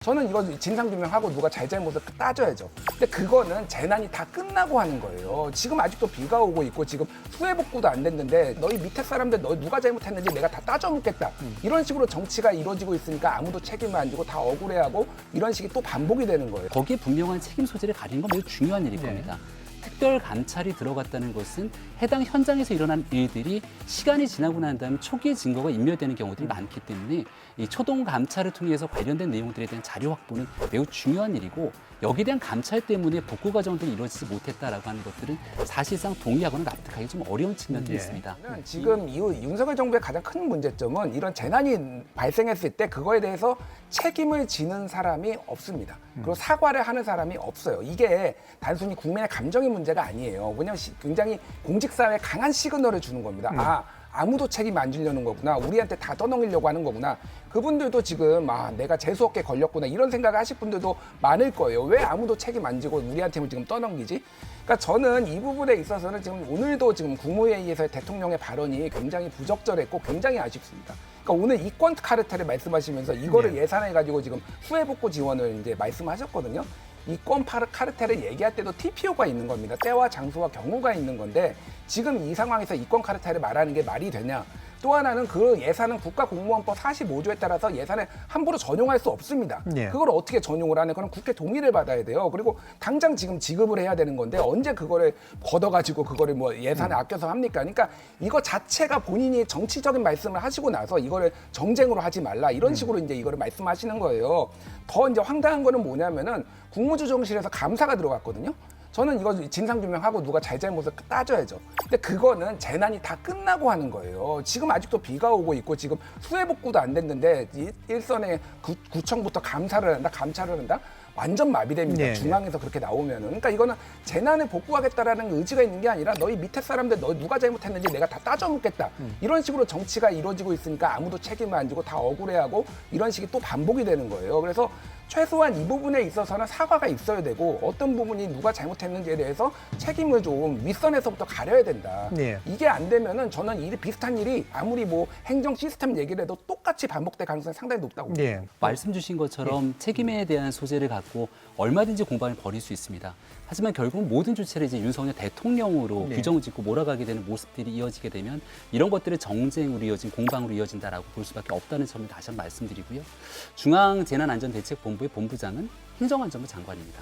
저는 이거 진상규명하고 누가 잘잘못을 따져야죠. 근데 그거는 재난이 다 끝나고 하는 거예요. 지금 아직도 비가 오고 있고 지금 수해 복구도 안 됐는데 너희 밑에 사람들 너 누가 잘못했는지 내가 다 따져 묻겠다. 이런 식으로 정치가 이루어지고 있으니까 아무도 책임을 안 지고 다 억울해하고 이런 식이 또 반복이 되는 거예요. 거기에 분명한 책임 소재를 가리는 건 매우 중요한 일일 겁니다. 특별 감찰이 들어갔다는 것은 해당 현장에서 일어난 일들이 시간이 지나고 난 다음 초기의 증거가 인멸되는 경우들이 많기 때문에 이 초동 감찰을 통해서 관련된 내용들에 대한 자료 확보는 매우 중요한 일이고 여기에 대한 감찰 때문에 복구 과정들이 이루어지지 못했다라고 하는 것들은 사실상 동의하거나 납득하기 좀 어려운 측면들이 있습니다. 지금 이 윤석열 정부의 가장 큰 문제점은 이런 재난이 발생했을 때 그거에 대해서 책임을 지는 사람이 없습니다. 그리고 사과를 하는 사람이 없어요. 이게 단순히 국민의 감정의 문제가 아니에요. 왜냐하면 굉장히 공직사회에 강한 시그널을 주는 겁니다. 아무도 책임 안 지려는 거구나. 우리한테 다 떠넘기려고 하는 거구나. 그분들도 지금 내가 재수없게 걸렸구나. 이런 생각을 하실 분들도 많을 거예요. 왜 아무도 책임 안 지고 우리한테 지금 떠넘기지? 그러니까 저는 이 부분에 있어서는 지금 오늘도 지금 국무회의에서 대통령의 발언이 굉장히 부적절했고 굉장히 아쉽습니다. 그러니까 오늘 이권 카르텔을 말씀하시면서 이거를 예산해가지고 지금 수해복구 지원을 이제 말씀하셨거든요. 이권 카르텔을 얘기할 때도 TPO가 있는 겁니다. 때와 장소와 경우가 있는 건데 지금 이 상황에서 이권 카르텔을 말하는 게 말이 되냐. 또 하나는 그 예산은 국가공무원법 45조에 따라서 예산에 함부로 전용할 수 없습니다. 그걸 어떻게 전용을 하냐. 그럼 국회 동의를 받아야 돼요. 그리고 당장 지금 지급을 해야 되는 건데 언제 그거를 걷어가지고 그거를 뭐 예산에 아껴서 합니까? 그러니까 이거 자체가 본인이 정치적인 말씀을 하시고 나서 이거를 정쟁으로 하지 말라. 이런 식으로 이제 이거를 말씀하시는 거예요. 더 이제 황당한 거는 뭐냐면은 국무조정실에서 감사가 들어갔거든요. 저는 이거 진상규명하고 누가 잘잘못을 따져야죠. 근데 그거는 재난이 다 끝나고 하는 거예요. 지금 아직도 비가 오고 있고 지금 수해 복구도 안 됐는데 일선에 구청부터 감찰을 한다? 완전 마비됩니다. 중앙에서 그렇게 나오면은. 그러니까 이거는 재난을 복구하겠다라는 의지가 있는 게 아니라 너희 밑에 사람들 너 누가 잘못했는지 내가 다 따져 묻겠다. 이런 식으로 정치가 이루어지고 있으니까 아무도 책임을 안 지고 다 억울해하고 이런 식이 또 반복이 되는 거예요. 그래서 최소한 이 부분에 있어서는 사과가 있어야 되고 어떤 부분이 누가 잘못했는지에 대해서 책임을 좀 윗선에서부터 가려야 된다. 이게 안 되면은 저는 비슷한 일이 아무리 뭐 행정 시스템 얘기를 해도 똑같이 반복될 가능성이 상당히 높다고 봅니다. 말씀 주신 것처럼 책임에 대한 소재를 갖고 얼마든지 공방을 벌일 수 있습니다. 하지만 결국 모든 주체를 이제 윤석열 대통령으로 규정을 짓고 몰아가게 되는 모습들이 이어지게 되면 이런 것들을 정쟁으로 이어진 공방으로 이어진다라고 볼 수밖에 없다는 점을 다시 한번 말씀드리고요. 중앙재난안전대책본부의 본부장은 행정안전부 장관입니다.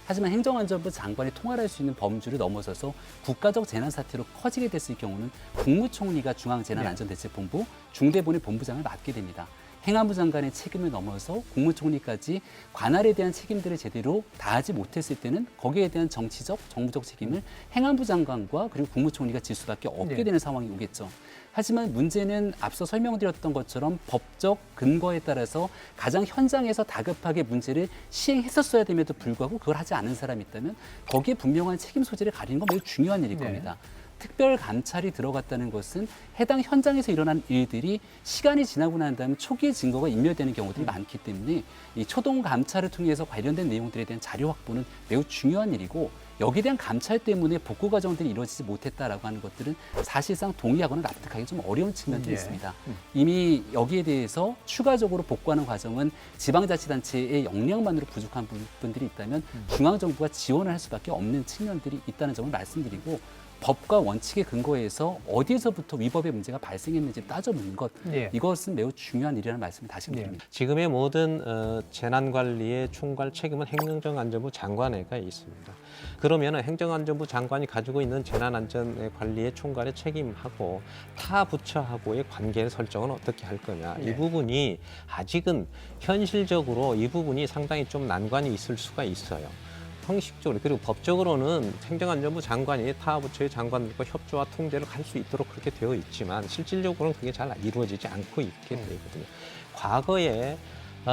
하지만 행정안전부 장관이 통할할 수 있는 범주를 넘어서서 국가적 재난사태로 커지게 됐을 경우는 국무총리가 중앙재난안전대책본부 중대본의 본부장을 맡게 됩니다. 행안부 장관의 책임을 넘어서 국무총리까지 관할에 대한 책임들을 제대로 다하지 못했을 때는 거기에 대한 정치적, 정부적 책임을 행안부 장관과 그리고 국무총리가 질 수밖에 없게 되는 상황이 오겠죠. 하지만 문제는 앞서 설명드렸던 것처럼 법적 근거에 따라서 가장 현장에서 다급하게 문제를 시행했었어야 됨에도 불구하고 그걸 하지 않은 사람이 있다면 거기에 분명한 책임 소재를 가리는 건 매우 중요한 일일 겁니다. 특별 감찰이 들어갔다는 것은 해당 현장에서 일어난 일들이 시간이 지나고 난 다음 초기의 증거가 인멸되는 경우들이 많기 때문에 이 초동 감찰을 통해서 관련된 내용들에 대한 자료 확보는 매우 중요한 일이고 여기에 대한 감찰 때문에 복구 과정들이 이루어지지 못했다라고 하는 것들은 사실상 동의하거나 납득하기 좀 어려운 측면들이 있습니다. 이미 여기에 대해서 추가적으로 복구하는 과정은 지방자치단체의 역량만으로 부족한 부분들이 있다면 중앙정부가 지원을 할 수밖에 없는 측면들이 있다는 점을 말씀드리고 법과 원칙에 근거해서 어디에서부터 위법의 문제가 발생했는지 따져보는 것 이것은 매우 중요한 일이라는 말씀을 다시 드립니다. 지금의 모든 재난관리의 총괄 책임은 행정안전부 장관에게 있습니다. 그러면 행정안전부 장관이 가지고 있는 재난안전관리의 총괄의 책임하고 타 부처하고의 관계 설정은 어떻게 할 거냐. 이 부분이 아직은 현실적으로 이 부분이 상당히 좀 난관이 있을 수가 있어요. 형식적으로 그리고 법적으로는 행정안전부 장관이 타 부처의 장관들과 협조와 통제를 할 수 있도록 그렇게 되어 있지만 실질적으로는 그게 잘 이루어지지 않고 있게 되거든요. 과거에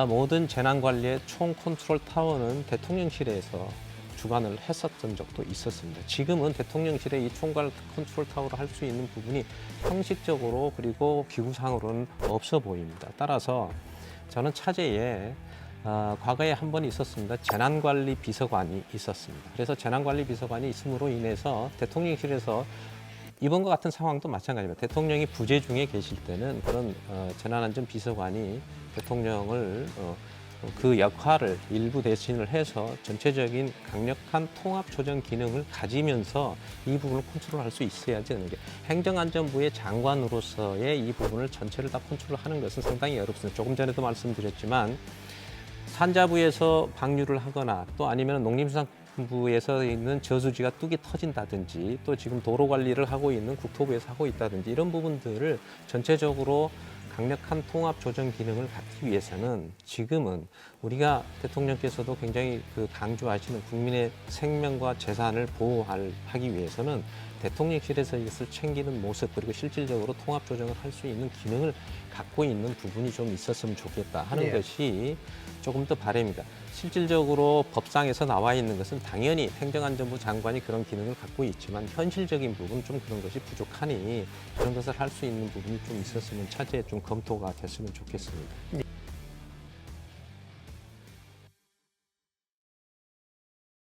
모든 재난관리의 총 컨트롤 타워는 대통령실에서 주관을 했었던 적도 있었습니다. 지금은 대통령실의 이 총괄 컨트롤 타워를 할 수 있는 부분이 형식적으로 그리고 기구상으로는 없어 보입니다. 따라서 저는 차제에 과거에 한 번 있었습니다. 재난관리 비서관이 있었습니다. 그래서 재난관리 비서관이 있음으로 인해서 대통령실에서 이번과 같은 상황도 마찬가지입니다. 대통령이 부재 중에 계실 때는 그런 재난안전 비서관이 대통령을 그 역할을 일부 대신을 해서 전체적인 강력한 통합 조정 기능을 가지면서 이 부분을 컨트롤할 수 있어야지 되는 게 행정안전부의 장관으로서의 이 부분을 전체를 다 컨트롤하는 것은 상당히 어렵습니다. 조금 전에도 말씀드렸지만 산자부에서 방류를 하거나 또 아니면 농림수산부에서 있는 저수지가 뚝이 터진다든지 또 지금 도로 관리를 하고 있는 국토부에서 하고 있다든지 이런 부분들을 전체적으로 강력한 통합 조정 기능을 갖기 위해서는 지금은 우리가 대통령께서도 굉장히 강조하시는 국민의 생명과 재산을 보호하기 위해서는 대통령실에서 이것을 챙기는 모습 그리고 실질적으로 통합 조정을 할 수 있는 기능을 갖고 있는 부분이 좀 있었으면 좋겠다 하는 예. 것이 조금 더 바람입니다. 실질적으로 법상에서 나와 있는 것은 당연히 행정안전부 장관이 그런 기능을 갖고 있지만 현실적인 부분 좀 그런 것이 부족하니 그런 것을 할 수 있는 부분이 좀 있었으면 차제에 좀 검토가 됐으면 좋겠습니다.